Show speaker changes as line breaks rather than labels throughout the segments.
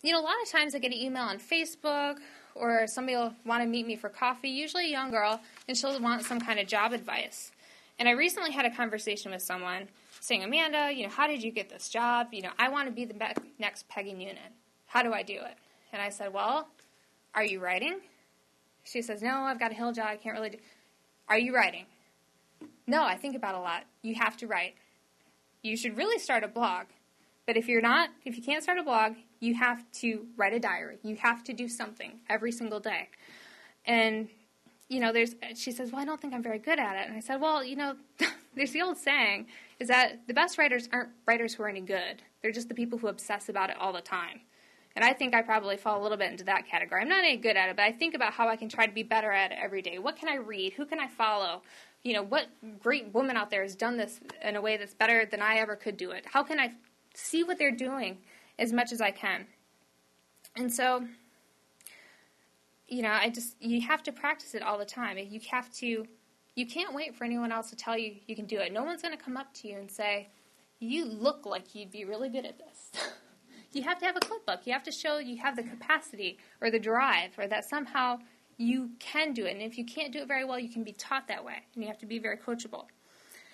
a lot of times I get an email on Facebook or somebody will want to meet me for coffee, usually a young girl, and she'll want some kind of job advice. And I recently had a conversation with someone saying, Amanda, how did you get this job? I want to be the next Peggy Noonan. How do I do it? And I said, well, are you writing? She says, no, I've got a hill job. I can't really do. Are you writing? No, I think about it a lot. You have to write. You should really start a blog. But if you can't start a blog, you have to write a diary. You have to do something every single day. And, she says, well, I don't think I'm very good at it. And I said, well, there's the old saying is that the best writers aren't writers who are any good. They're just the people who obsess about it all the time. And I think I probably fall a little bit into that category. I'm not any good at it, but I think about how I can try to be better at it every day. What can I read? Who can I follow? What great woman out there has done this in a way that's better than I ever could do it? How can I see what they're doing as much as I can? And so, you have to practice it all the time. You can't wait for anyone else to tell you you can do it. No one's going to come up to you and say, you look like you'd be really good at this. You have to have a cookbook. You have to show you have the capacity or the drive or that somehow you can do it. And if you can't do it very well, you can be taught that way. And you have to be very coachable.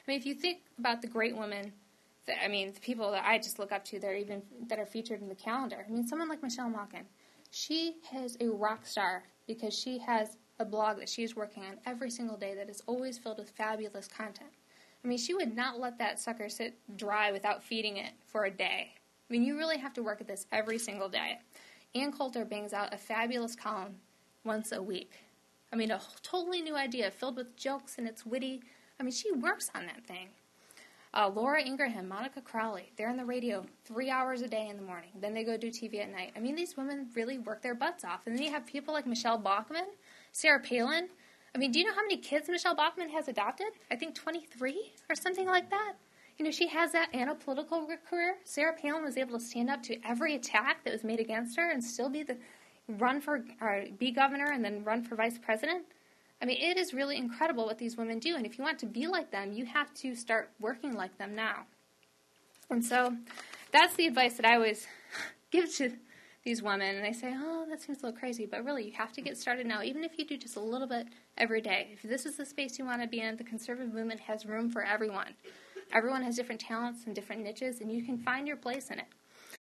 If you think about the great women, the people that I just look up to that are featured in the calendar. Someone like Michelle Malkin. She is a rock star because she has a blog that she's working on every single day that is always filled with fabulous content. She would not let that sucker sit dry without feeding it for a day. You really have to work at this every single day. Ann Coulter bangs out a fabulous column once a week. A totally new idea filled with jokes and it's witty. She works on that thing. Laura Ingraham, Monica Crowley, they're on the radio 3 hours a day in the morning. Then they go do TV at night. These women really work their butts off. And then you have people like Michelle Bachmann, Sarah Palin. Do you know how many kids Michelle Bachmann has adopted? I think 23 or something like that. She has that and a political career. Sarah Palin was able to stand up to every attack that was made against her and still be be governor and then run for vice president. It is really incredible what these women do. And if you want to be like them, you have to start working like them now. And so that's the advice that I always give to these women. And they say, oh, that seems a little crazy. But really, you have to get started now, even if you do just a little bit every day. If this is the space you want to be in, the conservative movement has room for everyone. Everyone has different talents and different niches, and you can find your place in it.